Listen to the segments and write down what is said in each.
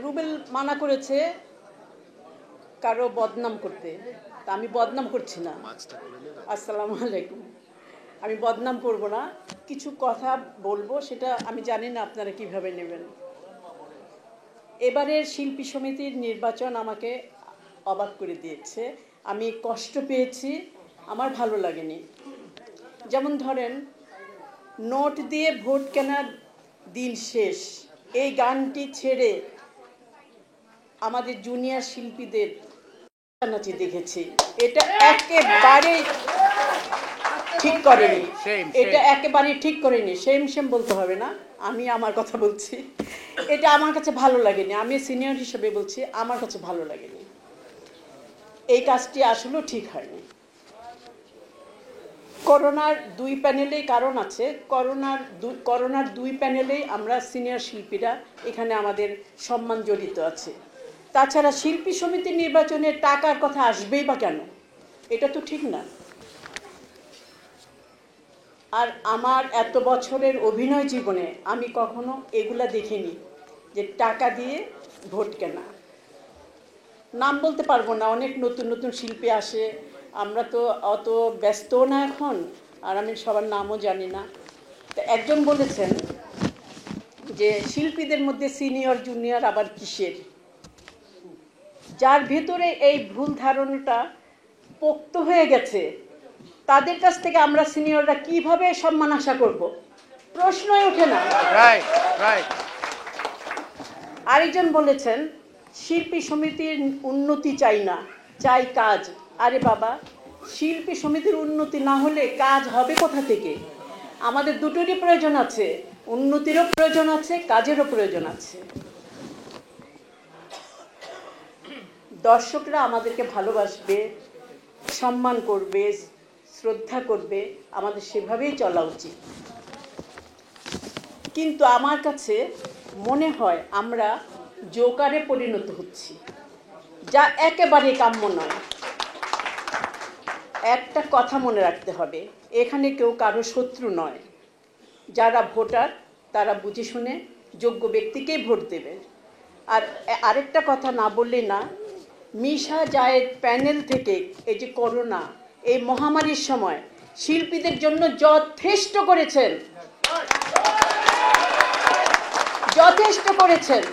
রুবেল মানা করেছে কারো বদনাম করতে, তা আমি বদনাম করছি না। আসসালামু আলাইকুম। আমি বদনাম করব না, কিছু কথা বলবো, সেটা আমি জানি না আপনারা কিভাবে নেবেন। এবারের শিল্পী সমিতির নির্বাচন আমাকে অবাক করে দিয়েছে। আমি কষ্ট পেয়েছি, আমার ভালো লাগেনি। যেমন ধরেন, নোট দিয়ে ভোট কেনার দিন শেষ, এই গানটি ছেড়ে আমাদের জুনিয়র শিল্পীদের নাচি দেখেছি। এটা একেবারেই ঠিক করেনি, এটা একেবারেই ঠিক করেনি। সেম সেম বলতে হবে না, আমি আমার কথা বলছি। এটা আমার কাছে ভালো লাগেনি, আমি সিনিয়র হিসেবে বলছি, আমার কাছে ভালো লাগেনি। এই কাজটি আসলেও ঠিক হয়নি। করোনার দুই প্যানেলেই কারণ আছে, করোনার দুই প্যানেলেই আমরা সিনিয়র শিল্পীরা এখানে আমাদের সম্মান জড়িত আছে। তাছাড়া শিল্পী সমিতি নির্বাচনে টাকার কথা আসবেই বা কেন? এটা তো ঠিক না। আর আমার এত বছরের অভিনয় জীবনে আমি কখনো এগুলা দেখিনি যে টাকা দিয়ে ভোট কেনা। নাম বলতে পারবো না, অনেক নতুন নতুন শিল্পী আসে, আমরা তো অত ব্যস্তও না এখন, আর আমি সবার নামও জানি না। তো একজন বলেছেন যে শিল্পীদের মধ্যে সিনিয়র জুনিয়র আবার কিসের। যার ভেতরে এই ভুল ধারণাটা পোক্ত হয়ে গেছে, তাদের কাছ থেকে আমরা সিনিয়ররা কিভাবে সম্মান আশা করব? প্রশ্নই ওঠে না। আরেকজন বলেছেন শিল্পী সমিতির উন্নতি চাই না, চাই কাজ। আরে বাবা, শিল্পী সমিতির উন্নতি না হলে কাজ হবে কোথা থেকে? আমাদের দুটোরই প্রয়োজন আছে, উন্নতিরও প্রয়োজন আছে, কাজেরও প্রয়োজন আছে। দর্শকরা আমাদেরকে ভালোবাসবে, সম্মান করবে, শ্রদ্ধা করবে, আমাদের সেভাবেই চলা উচিত। কিন্তু আমার কাছে মনে হয় আমরা জোকারে পরিণত হচ্ছি, যা একেবারে কাম্য নয়। একটা কথা মনে রাখতে হবে, এখানে কেউ কারো শত্রু নয়। যারা ভোটার তারা বুঝে শুনে যোগ্য ব্যক্তিকেই ভোট দেবে। আর আরেকটা কথা না বললেই না, মিশা জায়েদ প্যানেল থেকে এই যে করোনা, এই মহামারীর সময় শিল্পীদের জন্য যথেষ্ট করেছেন, যথেষ্ট করেছেন।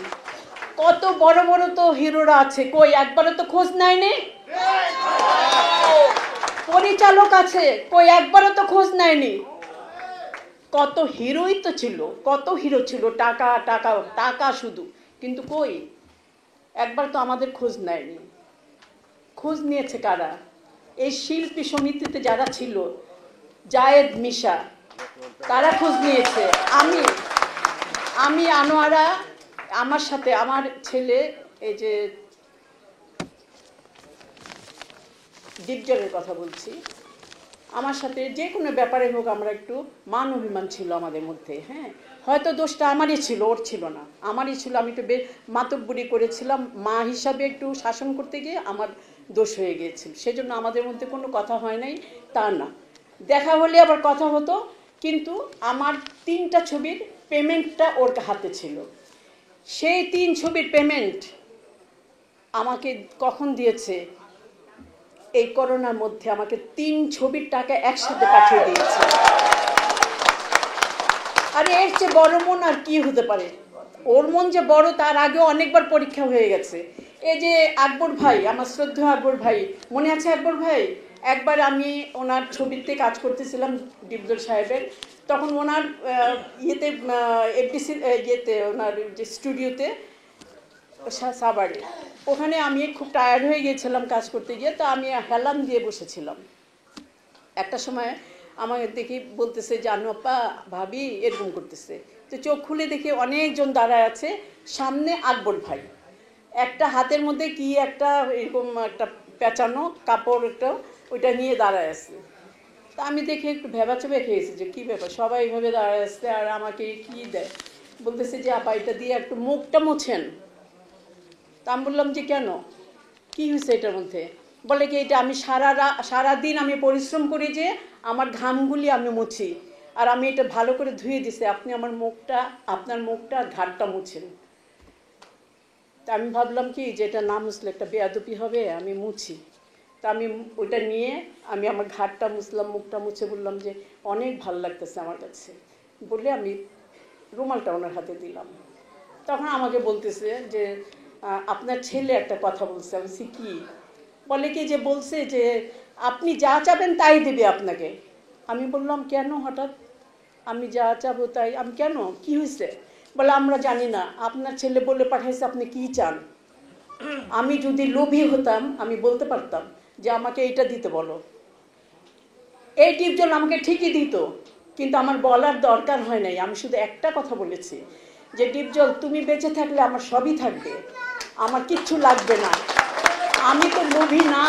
কত বড় বড় তো হিরোরা আছে, কই একবারও তো খোঁজ নেয়নি। পরিচালক আছে, কই একবারও তো খোঁজ নেয়নি। কত হিরোই তো ছিল, কত হিরো ছিল, টাকা টাকা টাকা শুধু, কিন্তু কই একবার তো আমাদের খোঁজ নেয়নি। খোঁজ নিয়েছে কারা? এই শিল্পী সমিতিতে যারা ছিল, জায়েদ, মিশা, তারা খোঁজ নিয়েছে। আমি আনোয়ারা, আমার সাথে আমার ছেলে, এই যে দীপজলের কথা বলছি, আমার সাথে যে কোনো ব্যাপারে হোক আমরা একটু মান অভিমান ছিল আমাদের মধ্যে। হ্যাঁ, হয়তো দোষটা আমারই ছিল, ওর ছিল না, আমারই ছিল। আমি একটু মাতব্বরি করেছিলাম, মা হিসাবে একটু শাসন করতে গিয়ে আমার দোষ হয়ে গিয়েছিল। সেজন্য আমাদের মধ্যে কোনো কথা হয় নাই তা না, দেখা হলে আবার কথা হতো। কিন্তু আমার 3টা ছবির পেমেন্টটা ওর হাতে ছিল। সেই 3 ছবির পেমেন্ট আমাকে কখন দিয়েছে? এই করোনার মধ্যে আমাকে 3 ছবির টাকা একসাথে পাঠিয়ে দিয়েছে। আরে এর চেয়ে বড় মন আর কি হতে পারে? ওর মন যে বড় তার আগেও অনেকবার পরীক্ষা হয়ে গেছে। এই যে আকবর ভাই, আমার শ্রদ্ধেয় আকবর ভাই, মনে আছে আকবর ভাই? একবার আমি ওনার ছবিতে কাজ করতেছিলাম ডিপজল সাহেবের, তখন ওনার ইয়েতে এফডিসি ইয়েতে ওনার যে স্টুডিওতে সাভারে, ওখানে আমি খুব টায়ার্ড হয়ে গিয়েছিলাম কাজ করতে গিয়ে, তো আমি হেলান দিয়ে বসেছিলাম। একটা সময় আমাকে দেখি বলতেছে, জানো আপা, ভাবি এরকম করতেছে। তো চোখ খুলে দেখি অনেকজন দাঁড়ায় আছে, সামনে আকবর ভাই, একটা হাতের মধ্যে কি একটা এরকম একটা পেঁচানো কাপড়, একটা ওইটা নিয়ে দাঁড়ায় আছে। তা আমি দেখে একটু ভেবাচেবে খেয়েছি যে কী ব্যাপার, সবাই এইভাবে দাঁড়ায় আসছে আর আমাকে কি দেয়। বলতেছে যে আপা এটা দিয়ে একটু মুখটা মুছেন। তা আমি বললাম যে কেন, কি হয়েছে এটার মধ্যে? বলে কি এটা আমি সারাদিন আমি পরিশ্রম করি যে আমার ঘামগুলি আমি মুছি, আর আমি এটা ভালো করে ধুয়ে দিছি, আপনি আপনার মুখটা আর ঘাটটা মুছেন। তা আমি ভাবলাম কি যে এটা না মুছলে একটা বেয়াদবি হবে, আমি মুছি। তা আমি ওইটা নিয়ে আমি আমার ঘাটটা মুছলাম, মুখটা মুছে বললাম যে অনেক ভালো লাগতেছে আমার কাছে, বলে আমি রুমালটা ওনার হাতে দিলাম। তখন আমাকে বলতেছে যে আপনার ছেলে একটা কথা বলছে। আমি বলছি কি? বলে কি যে বলছে যে আপনি যা চাবেন তাই দেবে আপনাকে। আমি বললাম কেন হঠাৎ? আমি যা চাবো তাই? আমি কেন, কি হয়েছে? বলে আমরা জানি না, আপনার ছেলে বলে পাঠাইছে আপনি কি চান। আমি যদি লোভী হতাম আমি বলতে পারতাম যে আমাকে এইটা দিতে বলো। এই টিপজল আমাকে ঠিকই দিত, কিন্তু আমার বলার দরকার হয় নাই। আমি শুধু একটা কথা বলেছি যে টিপজল তুমি বেঁচে থাকলে আমার সবই থাকবে, আমার কিচ্ছু লাগবে না, আমি তো লোভী না।